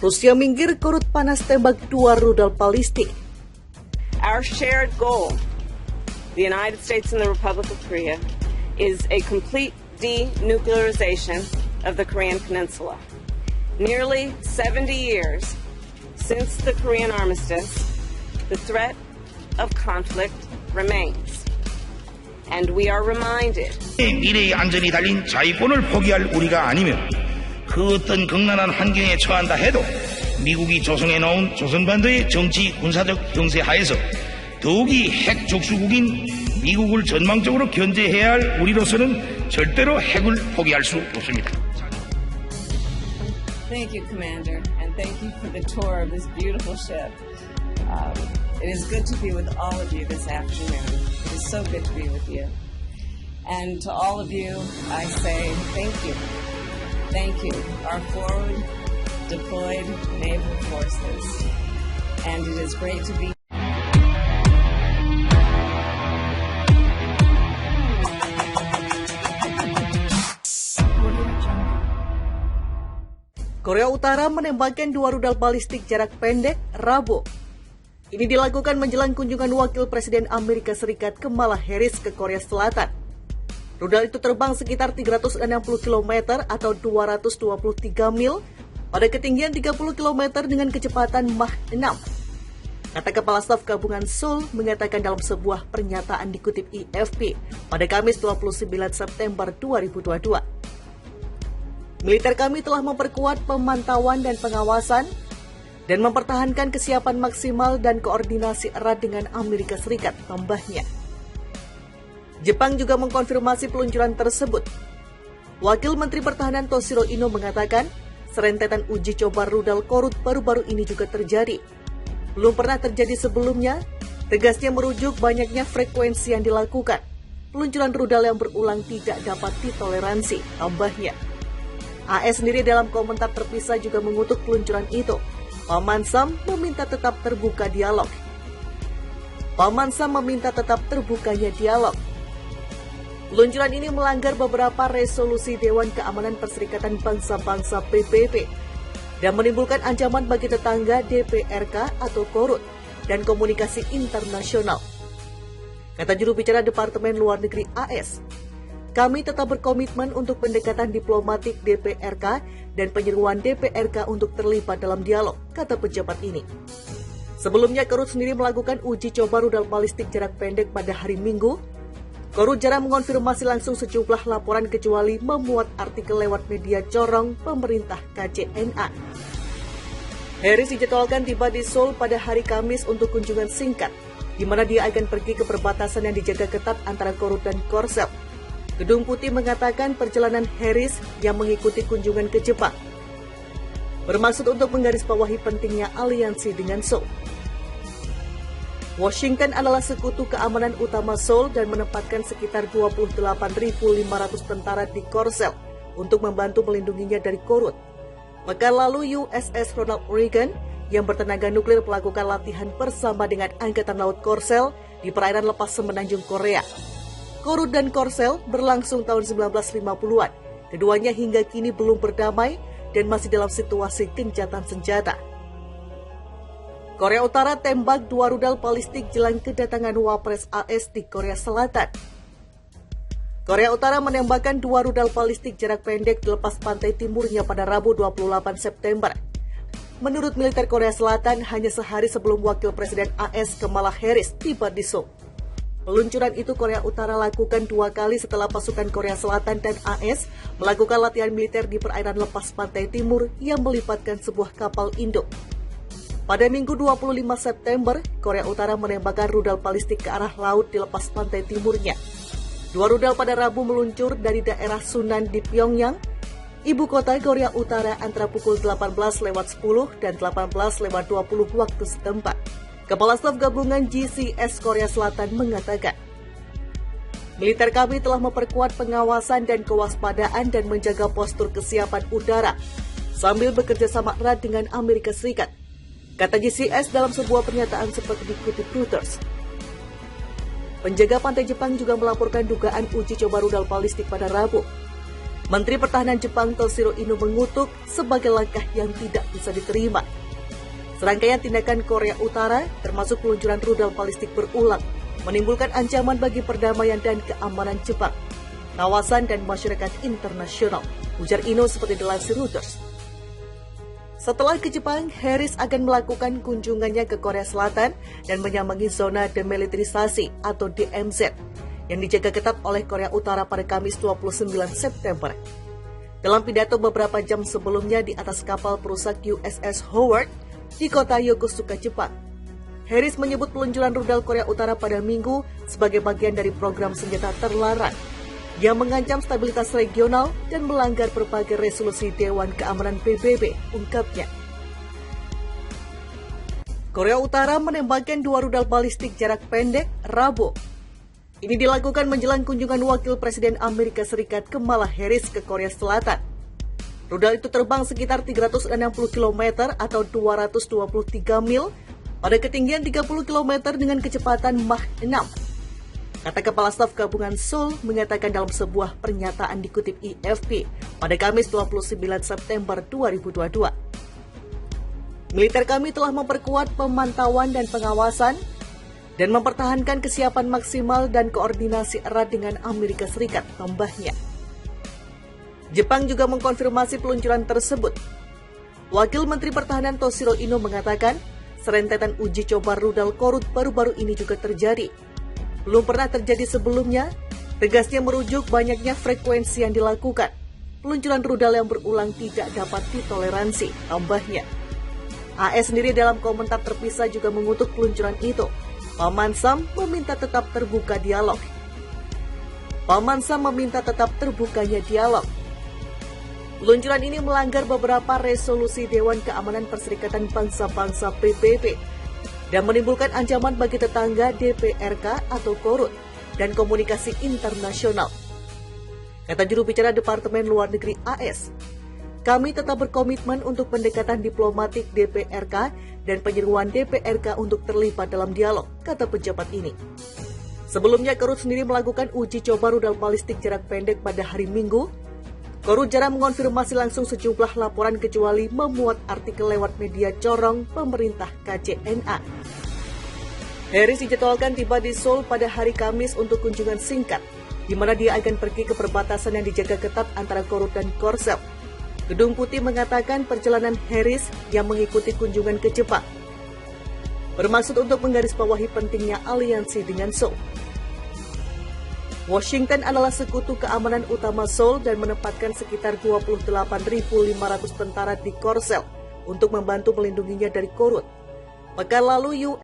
Rusia minggir korut panas tembak 2 rudal balistik. Our shared goal, the United States and the Republic of Korea, is a complete denuclearization of the Korean Peninsula. Nearly 70 years since the Korean armistice, the threat of conflict remains. And we are reminded. 미래의 안전이 달린 자위권을 포기할 우리가 아니면 그 어떤 극난한 환경에 처한다 해도 미국이 조성해 놓은 조선반도의 정치 군사적 형세 하에서 더욱이 핵 족수국인 미국을 전망적으로 견제해야 할 우리로서는 절대로 핵을 포기할 수 없습니다. Thank you, Commander, and thank you for the tour of this beautiful ship. It is good to be with all of you this afternoon. It is so good to be with you. And to all of you, I say thank you. Thank you, our forward deployed naval forces. And it is great to be Korea Utara menembakkan 2 rudal balistik jarak pendek Rabu. Ini dilakukan menjelang kunjungan Wakil Presiden Amerika Serikat Kamala Harris ke Korea Selatan. Rudal itu terbang sekitar 360 km atau 223 mil pada ketinggian 30 km dengan kecepatan Mach 6. Kata Kepala Staf Gabungan Seoul mengatakan dalam sebuah pernyataan dikutip AFP pada Kamis 29 September 2022. Militer kami telah memperkuat pemantauan dan pengawasan dan mempertahankan kesiapan maksimal dan koordinasi erat dengan Amerika Serikat, tambahnya. Jepang juga mengkonfirmasi peluncuran tersebut. Wakil Menteri Pertahanan Toshiro Ino mengatakan, serentetan uji coba rudal Korut baru-baru ini juga terjadi. Belum pernah terjadi sebelumnya, tegasnya merujuk banyaknya frekuensi yang dilakukan. Peluncuran rudal yang berulang tidak dapat ditoleransi, tambahnya. AS sendiri dalam komentar terpisah juga mengutuk peluncuran itu. Paman Sam meminta tetap terbuka dialog. Paman Sam meminta tetap terbukanya dialog. Peluncuran ini melanggar beberapa resolusi Dewan Keamanan Perserikatan Bangsa-Bangsa PBB dan menimbulkan ancaman bagi tetangga DPRK atau Korut dan komunikasi internasional. Kata juru bicara Departemen Luar Negeri AS, kami tetap berkomitmen untuk pendekatan diplomatik DPRK dan penyeruan DPRK untuk terlibat dalam dialog, kata pejabat ini. Sebelumnya, Korut sendiri melakukan uji coba rudal balistik jarak pendek pada hari Minggu. Korut jarang mengonfirmasi langsung sejumlah laporan kecuali memuat artikel lewat media corong pemerintah KJNA. Harris dijadwalkan tiba di Seoul pada hari Kamis untuk kunjungan singkat, di mana dia akan pergi ke perbatasan yang dijaga ketat antara Korut dan Korsel. Gedung Putih mengatakan perjalanan Harris yang mengikuti kunjungan ke Jepang bermaksud untuk menggarisbawahi pentingnya aliansi dengan Seoul. Washington adalah sekutu keamanan utama Seoul dan menempatkan sekitar 28.500 tentara di Korsel untuk membantu melindunginya dari Korut. Pekan lalu USS Ronald Reagan yang bertenaga nuklir melakukan latihan bersama dengan Angkatan Laut Korsel di perairan lepas semenanjung Korea. Korut dan Korsel berlangsung tahun 1950-an. Keduanya hingga kini belum berdamai dan masih dalam situasi gencatan senjata. Korea Utara tembak 2 rudal balistik jelang kedatangan Wapres AS di Korea Selatan. Korea Utara menembakkan 2 rudal balistik jarak pendek di lepas pantai timurnya pada Rabu 28 September. Menurut militer Korea Selatan, hanya sehari sebelum Wakil Presiden AS Kamala Harris tiba di Seoul. Peluncuran itu Korea Utara lakukan 2 kali setelah pasukan Korea Selatan dan AS melakukan latihan militer di perairan lepas pantai timur yang melibatkan sebuah kapal induk. Pada Minggu 25 September, Korea Utara menembakkan rudal balistik ke arah laut di lepas pantai timurnya. 2 rudal pada Rabu meluncur dari daerah Sunan di Pyongyang, ibu kota Korea Utara antara pukul 18.10 dan 18.20 waktu setempat. Kepala Staf Gabungan GCS Korea Selatan mengatakan, militer kami telah memperkuat pengawasan dan kewaspadaan dan menjaga postur kesiapan udara sambil bekerja sama erat dengan Amerika Serikat, kata GCS dalam sebuah pernyataan seperti dikutip Reuters. Penjaga pantai Jepang juga melaporkan dugaan uji coba rudal balistik pada Rabu. Menteri Pertahanan Jepang Toshiro Ino mengutuk sebagai langkah yang tidak bisa diterima. Serangkaian tindakan Korea Utara, termasuk peluncuran rudal balistik berulang, menimbulkan ancaman bagi perdamaian dan keamanan Jepang, kawasan dan masyarakat internasional, ujar Ino seperti dilansir Reuters. Setelah ke Jepang, Harris akan melakukan kunjungannya ke Korea Selatan dan menyambangi zona demilitarisasi atau DMZ yang dijaga ketat oleh Korea Utara pada Kamis 29 September. Dalam pidato beberapa jam sebelumnya di atas kapal perusak USS Howard di kota Yokosuka, Jepang, Harris menyebut peluncuran rudal Korea Utara pada Minggu sebagai bagian dari program senjata terlarang yang mengancam stabilitas regional dan melanggar berbagai resolusi Dewan Keamanan PBB, ungkapnya. Korea Utara menembakkan 2 rudal balistik jarak pendek Rabu. Ini dilakukan menjelang kunjungan Wakil Presiden Amerika Serikat Kamala Harris ke Korea Selatan. Rudal itu terbang sekitar 360 km atau 223 mil pada ketinggian 30 km dengan kecepatan Mach 6. Kata Kepala Staf Gabungan Seoul mengatakan dalam sebuah pernyataan dikutip AFP pada Kamis 29 September 2022. Militer kami telah memperkuat pemantauan dan pengawasan dan mempertahankan kesiapan maksimal dan koordinasi erat dengan Amerika Serikat, tambahnya. Jepang juga mengkonfirmasi peluncuran tersebut. Wakil Menteri Pertahanan Toshiro Ino mengatakan, serentetan uji coba rudal Korut baru-baru ini juga terjadi. Belum pernah terjadi sebelumnya, tegasnya merujuk banyaknya frekuensi yang dilakukan. Peluncuran rudal yang berulang tidak dapat ditoleransi, tambahnya. AS sendiri dalam komentar terpisah juga mengutuk peluncuran itu. Paman Sam meminta tetap terbukanya dialog. Peluncuran ini melanggar beberapa resolusi Dewan Keamanan Perserikatan Bangsa-Bangsa PBB dan menimbulkan ancaman bagi tetangga DPRK atau Korut dan komunikasi internasional. Kata juru bicara Departemen Luar Negeri AS, kami tetap berkomitmen untuk pendekatan diplomatik DPRK dan penyeruan DPRK untuk terlibat dalam dialog, kata pejabat ini. Sebelumnya, Korut sendiri melakukan uji coba rudal balistik jarak pendek pada hari Minggu. Korut jarang mengonfirmasi langsung sejumlah laporan kecuali memuat artikel lewat media corong pemerintah KJNA. Harris dijadwalkan tiba di Seoul pada hari Kamis untuk kunjungan singkat, di mana dia akan pergi ke perbatasan yang dijaga ketat antara Korut dan Korsel. Gedung Putih mengatakan perjalanan Harris yang mengikuti kunjungan ke Jepang bermaksud untuk menggarisbawahi pentingnya aliansi dengan Seoul. Washington adalah sekutu keamanan utama Seoul dan menempatkan sekitar 28.500 tentara di Korsel untuk membantu melindunginya dari Korut. Pekan lalu